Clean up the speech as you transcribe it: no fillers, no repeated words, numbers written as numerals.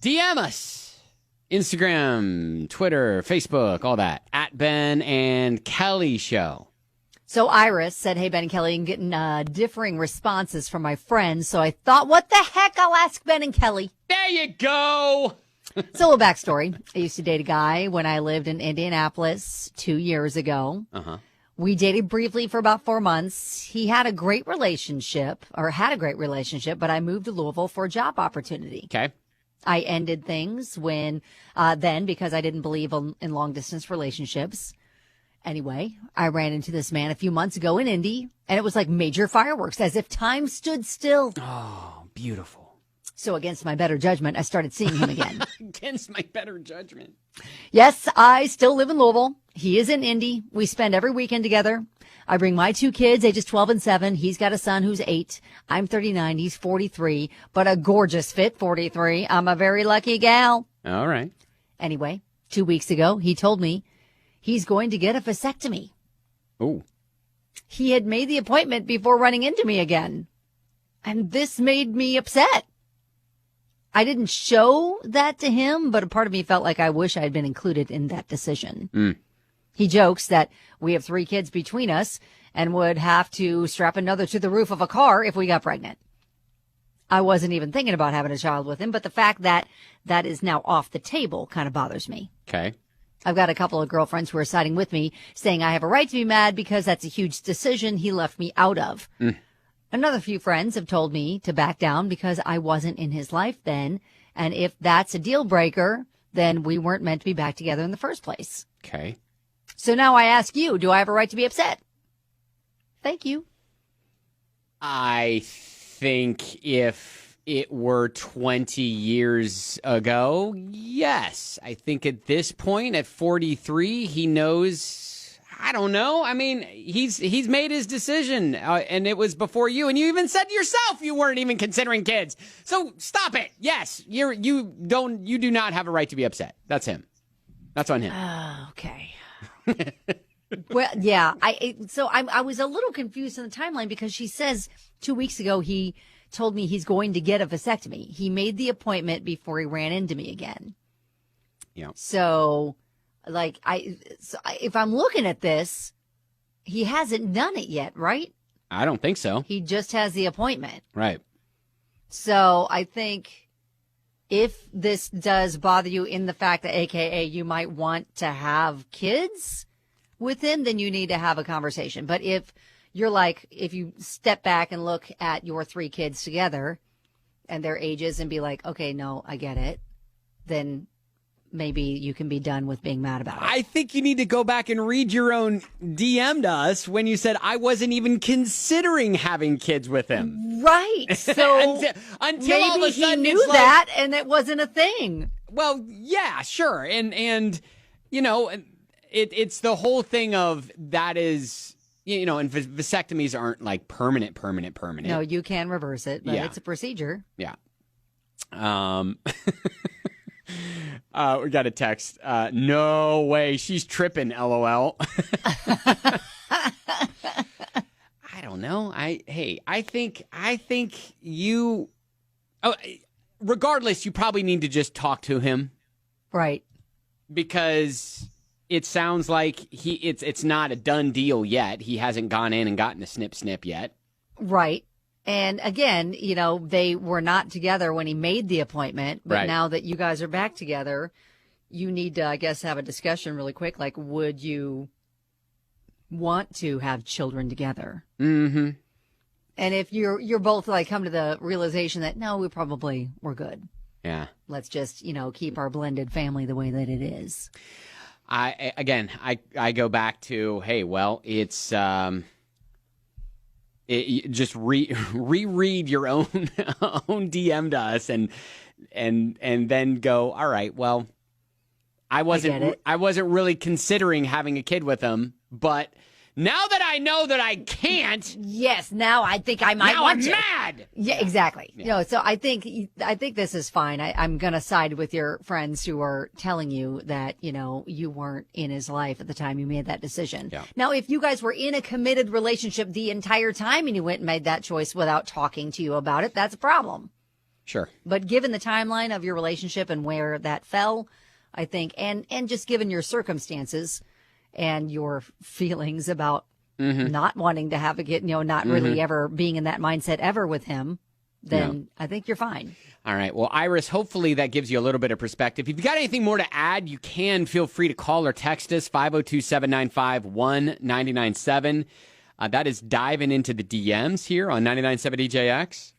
DM us. Instagram, Twitter, Facebook, all that. At Ben and Kelly Show. So Iris said, hey, Ben and Kelly, I'm getting differing responses from my friends. So I thought, what the heck? I'll ask Ben and Kelly. There you go. So a little backstory. I used to date a guy when I lived in Indianapolis 2 years ago. Uh-huh. We dated briefly for about 4 months. He had a great relationship, but I moved to Louisville for a job opportunity. Okay. I ended things when then because I didn't believe in long-distance relationships. Anyway, I ran into this man a few months ago in Indy, and it was like major fireworks, as if time stood still. Oh, beautiful. So against my better judgment, I started seeing him again. Against my better judgment. Yes, I still live in Louisville. He is in Indy. We spend every weekend together. I bring my 2 kids, ages 12 and 7. He's got a son who's 8. I'm 39. He's 43, but a gorgeous fit 43. I'm a very lucky gal. All right. Anyway, 2 weeks ago, he told me he's going to get a vasectomy. Ooh. He had made the appointment before running into me again. And this made me upset. I didn't show that to him, but a part of me felt like I wish I had been included in that decision. Mm. He jokes that we have 3 kids between us and would have to strap another to the roof of a car if we got pregnant. I wasn't even thinking about having a child with him, but the fact that that is now off the table kind of bothers me. Okay. I've got a couple of girlfriends who are siding with me, saying I have a right to be mad because that's a huge decision he left me out of. Mm. Another few friends have told me to back down because I wasn't in his life then. And if that's a deal breaker, then we weren't meant to be back together in the first place. Okay. So now I ask you, do I have a right to be upset? Thank you. I think if it were 20 years ago, yes. I think at this point, at 43, he knows, I don't know. I mean, he's made his decision, and it was before you. And you even said yourself you weren't even considering kids. So stop it. Yes, you do not have a right to be upset. That's him. That's on him. Okay. Well, yeah. I was a little confused in the timeline because she says 2 weeks ago he told me he's going to get a vasectomy. He made the appointment before he ran into me again. Yeah. So, if I'm looking at this, he hasn't done it yet, right? I don't think so. He just has the appointment. Right. So I think if this does bother you in the fact that, AKA, you might want to have kids with him, then you need to have a conversation. But if you're if you step back and look at your 3 kids together and their ages and be like, okay, no, I get it, then maybe you can be done with being mad about it. I think you need to go back and read your own DM to us when you said I wasn't even considering having kids with him. Right. So until maybe all of a sudden he knew that and it wasn't a thing. Well, yeah, sure. And you know, it's the whole thing of that is, you know, and vasectomies aren't like permanent. No, you can reverse it, but it's a procedure. Yeah. We got a text. No way. She's tripping, LOL. I don't know. I think you, regardless, you probably need to just talk to him. Right. Because it sounds like it's not a done deal yet. He hasn't gone in and gotten a snip yet. Right. And again, you know, they were not together when he made the appointment, but right. Now that you guys are back together, you need to, I guess, have a discussion really quick. Like, would you want to have children together? Mm-hmm. And if you're both come to the realization that, no, we're good. Yeah. Let's just, keep our blended family the way that it is. I go back to, hey, well, it's, just reread your own DM to us and then go, all right, well, I wasn't really considering having a kid with him, but now that I know that I can't, yes, now I think I might want to. Now I'm mad. Yeah, exactly. Yeah. So I think this is fine. I'm going to side with your friends who are telling you that, you weren't in his life at the time you made that decision. Yeah. Now, if you guys were in a committed relationship the entire time and you went and made that choice without talking to you about it, that's a problem. Sure. But given the timeline of your relationship and where that fell, I think, and just given your circumstances and your feelings about not wanting to have a kid, not really ever being in that mindset ever with him, then I think you're fine. All right. Well, Iris, hopefully that gives you a little bit of perspective. If you've got anything more to add, you can feel free to call or text us, 502-795-1997. That is diving into the DMs here on 99.7 DJX.